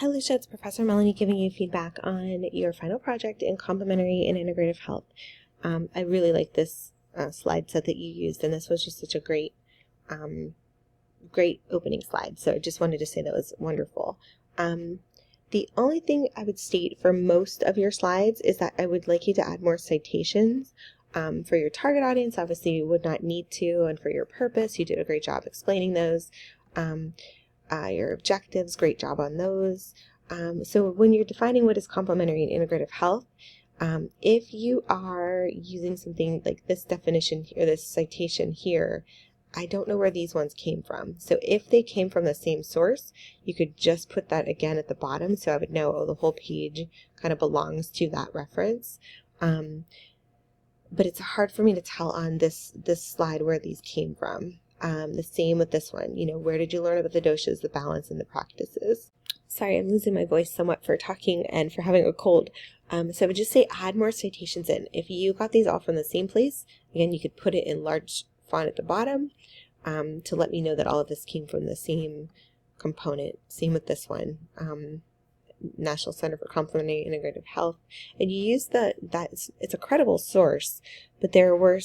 Hi Lucia, it's Professor Melanie giving you feedback on your final project in complementary and integrative health. I really like this slide set that you used, and this was just such a great opening slide. So I just wanted to say that was wonderful. The only thing I would state for most of your slides is that I would like you to add more citations. For your target audience, obviously you would not need to, and for your purpose, you did a great job explaining those. Your objectives, great job on those. So when you're defining what is complementary and integrative health, if you are using something like this definition here, this citation here, I don't know where these ones came from. So if they came from the same source, you could just put that again at the bottom so I would know, oh, the whole page kind of belongs to that reference. But it's hard for me to tell on this slide where these came from. The same with this one, where did you learn about the doshas, the balance, and the practices? Sorry, I'm losing my voice somewhat for talking and for having a cold. So I would just say add more citations in. If you got these all from the same place, again, you could put it in large font at the bottom to let me know that all of this came from the same component. Same with this one, National Center for Complementary and Integrative Health. And you use it's a credible source, but there were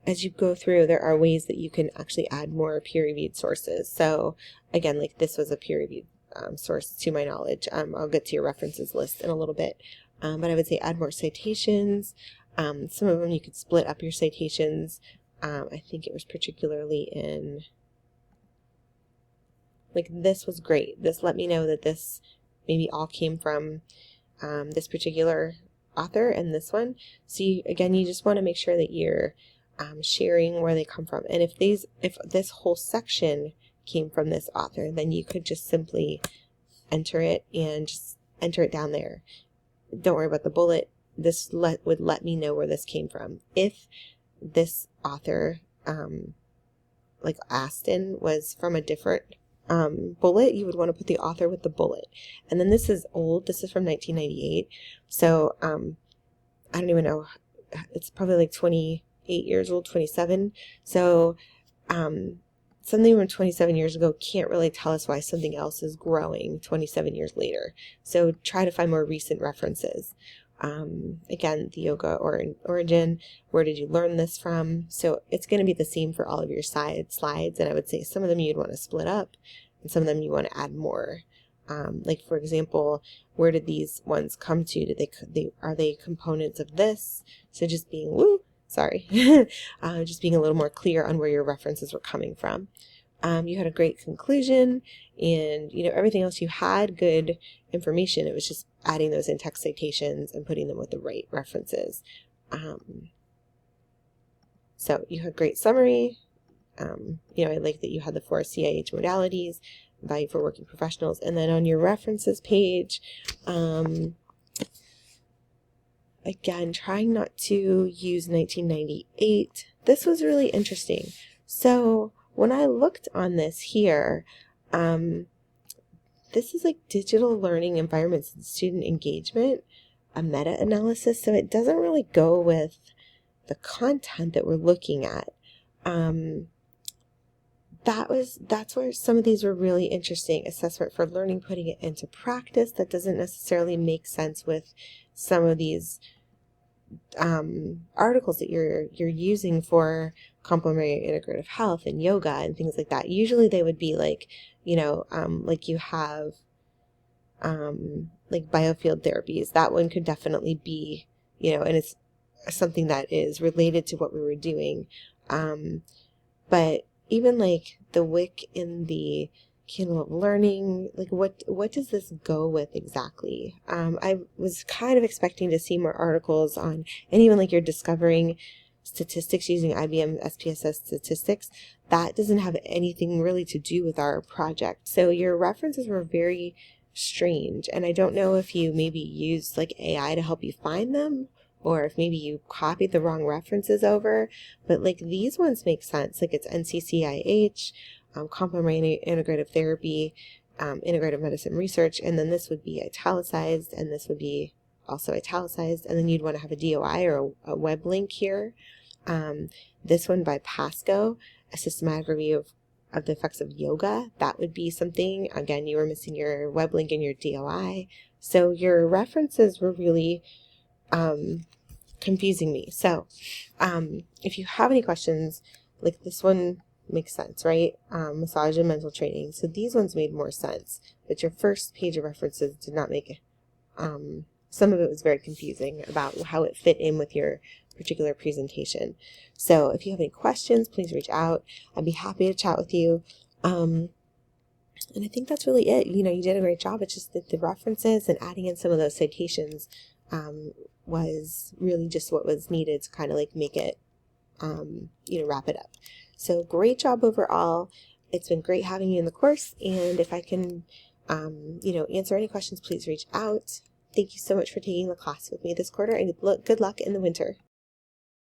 as you go through, there are ways that you can actually add more peer-reviewed sources. So again, like this was a peer-reviewed source to my knowledge. I'll get to your references list in a little bit. But I would say add more citations. Some of them you could split up your citations. I think it was particularly in, like this was great. This let me know that this maybe all came from this particular author and this one. So again, you just want to make sure that you're sharing where they come from. And if this whole section came from this author, then you could just simply enter it and just enter it down there. Don't worry about the bullet. This would let me know where this came from. If this author, like Aston, was from a different bullet, you would want to put the author with the bullet. And then this is old. This is from 1998. So I don't even know. It's probably like 28 years old, 27. So something from 27 years ago can't really tell us why something else is growing 27 years later. So try to find more recent references. Again, the yoga origin, where did you learn this from? So it's going to be the same for all of your slides. And I would say some of them you'd want to split up and some of them you want to add more. Like for example, where did these ones come to? Are they components of this? So just being just being a little more clear on where your references were coming from. You had a great conclusion, and everything else you had good information. It was just adding those in-text citations and putting them with the right references. So you had great summary. I like that you had the 4 CIH modalities, value for working professionals, and then on your references page, again, trying not to use 1998. This was really interesting. So when I looked on this here, this is like digital learning environments and student engagement, a meta-analysis. So it doesn't really go with the content that we're looking at. That's where some of these were really interesting. Assessment for learning, putting it into practice. That doesn't necessarily make sense with some of these articles that you're using for complementary integrative health and yoga and things like that. Usually they would be like, like you have like biofield therapies. That one could definitely be, and it's something that is related to what we were doing. But even like the WIC in the Kingdom of Learning, like what does this go with exactly? I was kind of expecting to see more articles on, and even like you're discovering statistics using IBM SPSS statistics. That doesn't have anything really to do with our project. So your references were very strange, and I don't know if you maybe used like AI to help you find them, or if maybe you copied the wrong references over, but like these ones make sense. Like it's NCCIH, complementary integrative therapy, integrative medicine research, and then this would be italicized, and this would be also italicized, and then you'd want to have a DOI or a web link here. This one by Pasco, a systematic review of of the effects of yoga, that would be something. Again, you were missing your web link and your DOI. So your references were really confusing me. So if you have any questions, like this one makes sense, right? Massage and mental training. So these ones made more sense, but your first page of references did not make some of it was very confusing about how it fit in with your particular presentation. So if you have any questions, please reach out. I'd be happy to chat with you. And I think that's really it. You know, you did a great job. It's just that the references and adding in some of those citations was really just what was needed to kind of like make it, wrap it up. So great job overall. It's been great having you in the course. And if I can, answer any questions, please reach out. Thank you so much for taking the class with me this quarter, and good luck in the winter.